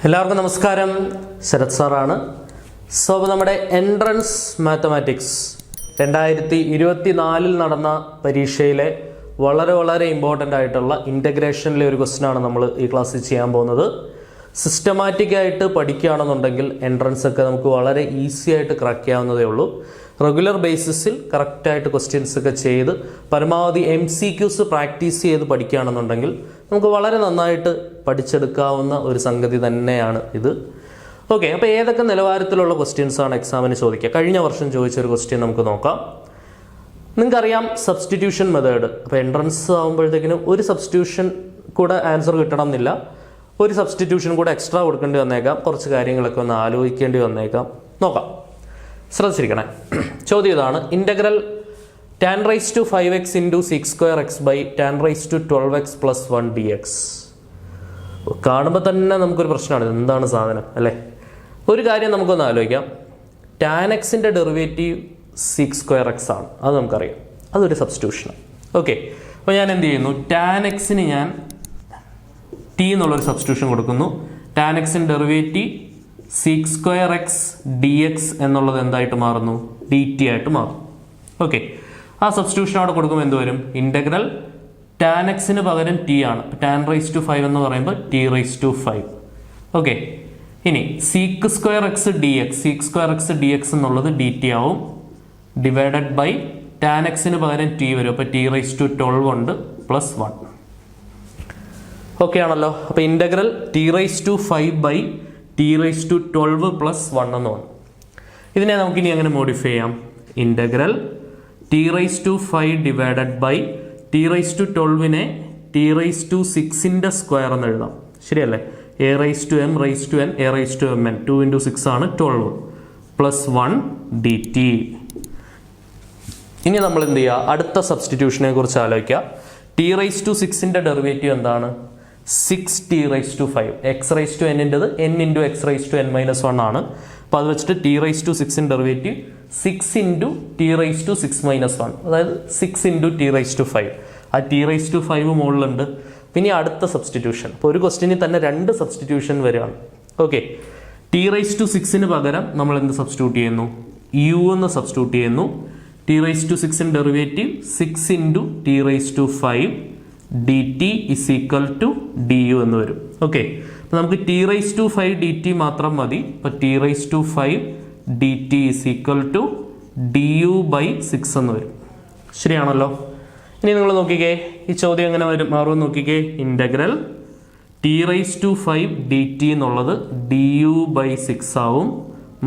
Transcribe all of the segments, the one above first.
എല്ലാവർക്കും നമസ്കാരം. ശരത് സാറാണ്. സോ നമ്മുടെ എൻട്രൻസ് മാത്തമാറ്റിക്സ് 2024 നടന്ന പരീക്ഷയിലെ വളരെ ഇമ്പോർട്ടൻ്റ് ആയിട്ടുള്ള ഇൻ്റഗ്രേഷനിലെ ഒരു ക്വസ്റ്റ്യനാണ് നമ്മൾ ഈ ക്ലാസ്സിൽ ചെയ്യാൻ പോകുന്നത്. സിസ്റ്റമാറ്റിക്കായിട്ട് പഠിക്കുകയാണെന്നുണ്ടെങ്കിൽ എൻട്രൻസ് ഒക്കെ നമുക്ക് വളരെ ഈസി ആയിട്ട് ക്രാക്ക് ചെയ്യാവുന്നതേ ഉള്ളൂ. റെഗുലർ ബേസിസിൽ കറക്റ്റായിട്ട് ക്വസ്റ്റ്യൻസ് ഒക്കെ ചെയ്ത് പരമാവധി MCQs പ്രാക്ടീസ് ചെയ്ത് പഠിക്കുകയാണെന്നുണ്ടെങ്കിൽ നമുക്ക് വളരെ നന്നായിട്ട് പഠിച്ചെടുക്കാവുന്ന ഒരു സംഗതി തന്നെയാണ് ഇത്. ഓക്കെ, അപ്പോൾ ഏതൊക്കെ നിലവാരത്തിലുള്ള ക്വസ്റ്റ്യൻസാണ് എക്സാമിന് ചോദിക്കുക? കഴിഞ്ഞ വർഷം ചോദിച്ചൊരു ക്വസ്റ്റ്യൻ നമുക്ക് നോക്കാം. നിങ്ങൾക്കറിയാം സബ്സ്റ്റിറ്റ്യൂഷൻ മെത്തേഡ്. അപ്പോൾ എൻട്രൻസ് ആകുമ്പോഴത്തേക്കിനും ഒരു സബ്സ്റ്റിറ്റ്യൂഷൻ കൂടെ ആൻസർ കിട്ടണം എന്നില്ല, ഒരു സബ്സ്റ്റിറ്റ്യൂഷൻ കൂടെ എക്സ്ട്രാ കൊടുക്കേണ്ടി വന്നേക്കാം, കുറച്ച് കാര്യങ്ങളൊക്കെ ഒന്ന് ആലോചിക്കേണ്ടി വന്നേക്കാം. നോക്കാം, ശ്രദ്ധിച്ചിരിക്കണേ. ചോദ്യം ഇതാണ്: integral tan raised to 5x into sec square x by tan raised to 12x plus 1 dx. കാണുമ്പോൾ തന്നെ നമുക്കൊരു പ്രശ്നമാണ്, എന്താണ് സാധനം അല്ലേ? ഒരു കാര്യം നമുക്കൊന്ന് ആലോചിക്കാം. tan എക്സിൻ്റെ ഡെറിവേറ്റീവ് sec square x ആണ്, അത് നമുക്കറിയാം, അതൊരു സബ്സ്റ്റിറ്റ്യൂഷനാണ്. ഓക്കെ, അപ്പോൾ ഞാൻ എന്ത് ചെയ്യുന്നു? tan എക്സിന് ഞാൻ t എന്നുള്ളൊരു സബ്സ്റ്റിറ്റ്യൂഷൻ കൊടുക്കുന്നു. tan എക്സിൻ്റെ derivative sec square x dx എന്നുള്ളത് എന്തായിട്ട് മാറുന്നു? dt ആയിട്ട് മാറും. ഓക്കെ, ആ സബ്സ്റ്റിറ്റ്യൂഷൻ അവിടെ കൊടുക്കുമ്പോൾ എന്ത് വരും? ഇൻ്റഗ്രൽ tan എക്സിന് പകരം t ആണ്, tan raised to 5 എന്ന് പറയുമ്പോൾ t raised to 5. ഓക്കെ, ഇനി sec square x dx എന്നുള്ളത് dt ആവും, ഡിവൈഡഡ് ബൈ tan എക്സിന് പകരം t വരും, അപ്പോൾ t raised to 12 ഉണ്ട്, പ്ലസ് 1. ഓക്കെ ആണല്ലോ? അപ്പോൾ integral t raised to 5 by t raised to 12 plus 1 എന്ന് വന്നു. ഇതിനെ നമുക്കിനി അങ്ങനെ മോഡിഫൈ ചെയ്യാം. Integral t raised to 5 divided by t raised to 12നെ t raised to 6ന്റെ സ്ക്വയർ എന്ന് എഴുതാം, ശരിയല്ലേ? a raised to m raised to n a raised to mn 2 into 6 ആണ് 12 പ്ലസ് 1 dt. ഇനി നമ്മൾ എന്ത് ചെയ്യുക? അടുത്ത സബ്സ്റ്റിറ്റ്യൂഷനെ കുറിച്ച് ആലോചിക്കുക. t raised to 6ന്റെ ഡെറിവേറ്റീവ് എന്താണ്? 6t raised to 5. x raised to n ൻ്റെത് n into x raised to n minus 1 ആണ്. അപ്പോൾ അത് വെച്ചിട്ട് t raised to 6 derivative 6 into t raised to 6 minus 1, അതായത് 6 into t raised to 5. ആ t raised to 5 മുകളിലുണ്ട്. പിന്നെ അടുത്ത സബ്സ്റ്റിറ്റ്യൂഷൻ, അപ്പോൾ ഒരു ക്വസ്റ്റ്യനിൽ തന്നെ 2 സബ്സ്റ്റിറ്റ്യൂഷൻ വരികയാണ്. ഓക്കെ, t raised to 6ന് പകരം നമ്മൾ എന്ത് സബ്സ്റ്റിറ്റ്യൂട്ട് ചെയ്യുന്നു? u എന്ന് സബ്സ്റ്റിറ്റ്യൂട്ട് ചെയ്യുന്നു. t raised to 6 derivative 6 into t raised to 5 dt is equal to du എന്ന് വരും. ഓക്കെ, അപ്പോൾ നമുക്ക് t raised to 5 dt മാത്രം മതി. അപ്പോൾ t raised to 5 dt is equal to du by 6 എന്ന് വരും. ശരിയാണല്ലോ? ഇനി നിങ്ങൾ നോക്കിക്കേ, ഈ ചോദ്യം എങ്ങനെ മാറുമെന്ന് നോക്കിക്കേ. Integral t raised to 5 dt എന്നുള്ളത് du by 6 ആവും,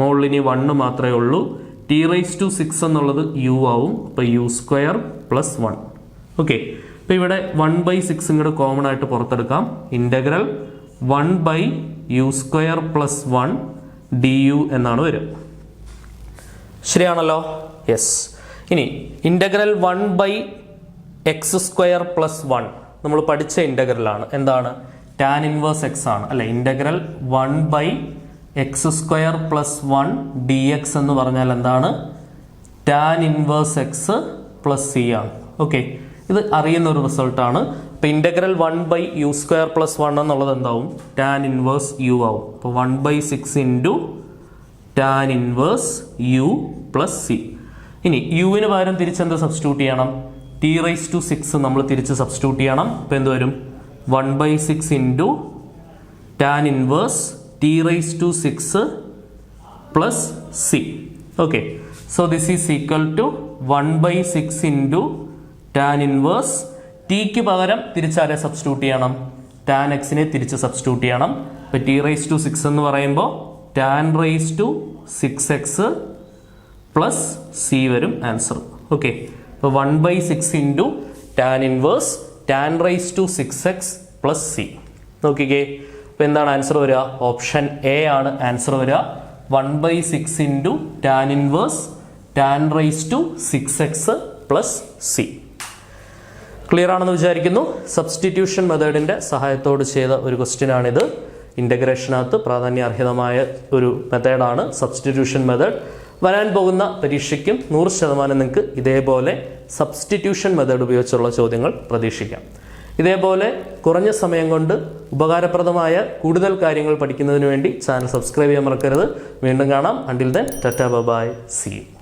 മുകളിൽ ഇനി 1 മാത്രമേ ഉള്ളൂ. t raised to 6 എന്നുള്ളത് u ആവും, അപ്പോൾ u സ്ക്വയർ പ്ലസ് 1. ഓക്കെ, അപ്പോൾ ഇവിടെ 1/6 ഇങ്ങോട്ട് കോമൺ ആയിട്ട് പുറത്തെടുക്കാം. Integral 1/u square plus 1 du എന്നാണ് വരിക. ശരിയാണല്ലോ? യെസ്. ഇനി ഇൻ്റഗ്രൽ 1/x സ്ക്വയർ പ്ലസ് 1 നമ്മൾ പഠിച്ച ഇൻ്റഗ്രലാണ്. എന്താണ്? ടാൻ ഇൻവേഴ്സ് x ആണ് അല്ലെ? Integral 1/x square plus 1 dx എന്ന് പറഞ്ഞാൽ എന്താണ്? Tan inverse x plus c ആണ്. ഓക്കെ, ഇത് അറിയുന്ന ഒരു റിസൾട്ടാണ്. അപ്പോൾ ഇൻ്റഗ്രൽ 1/u സ്ക്വയർ പ്ലസ് 1 എന്നുള്ളത് എന്താവും? ടാൻ ഇൻവേഴ്സ് u ആവും. അപ്പോൾ 1/6 into tan inverse u plus c. ഇനി യുവിന് പകരം തിരിച്ചെന്ത് സബ്സ്റ്റിറ്റ്യൂട്ട് ചെയ്യണം? t raised to 6 നമ്മൾ തിരിച്ച് സബ്സ്റ്റിറ്റ്യൂട്ട് ചെയ്യണം. അപ്പോൾ എന്ത് വരും? 1/6 into tan inverse t raised to 6 plus c. Okay, so this is equal to 1/6 into tan inverse ടിക്ക് പകരം തിരിച്ചാരെ സബ്സ്റ്റിറ്റ്യൂട്ട് ചെയ്യണം? ടാൻ എക്സിനെ തിരിച്ച് സബ്സ്റ്റിറ്റ്യൂട്ട് ചെയ്യണം. അപ്പോൾ t raised to 6 എന്ന് പറയുമ്പോൾ tan raised to 6x plus c വരും ആൻസർ. ഓക്കെ, അപ്പോൾ 1/6 into tan inverse tan raised to 6x plus c. നോക്കിക്കേ, അപ്പോൾ എന്താണ് ആൻസർ വരിക? ഓപ്ഷൻ എ ആണ് ആൻസർ വരിക. 1/6 into tan inverse tan raised to 6x plus c. Clear ആണെന്ന് വിചാരിക്കുന്നു. സബ്സ്റ്റിറ്റ്യൂഷൻ മെത്തേഡിൻ്റെ സഹായത്തോട് ചെയ്ത ഒരു ക്വസ്റ്റ്യൻ ആണിത്. ഇൻ്റഗ്രേഷനകത്ത് പ്രാധാന്യാർഹിതമായ ഒരു മെത്തേഡാണ് സബ്സ്റ്റിറ്റ്യൂഷൻ മെത്തേഡ്. വരാൻ പോകുന്ന പരീക്ഷയ്ക്കും 100% നിങ്ങൾക്ക് ഇതേപോലെ സബ്സ്റ്റിറ്റ്യൂഷൻ മെത്തേഡ് ഉപയോഗിച്ചുള്ള ചോദ്യങ്ങൾ പ്രതീക്ഷിക്കാം. ഇതേപോലെ കുറഞ്ഞ സമയം കൊണ്ട് ഉപകാരപ്രദമായ കൂടുതൽ കാര്യങ്ങൾ പഠിക്കുന്നതിന് വേണ്ടി ചാനൽ സബ്സ്ക്രൈബ് ചെയ്യാൻ മറക്കരുത്. വീണ്ടും കാണാം. Until then tata bye, see U.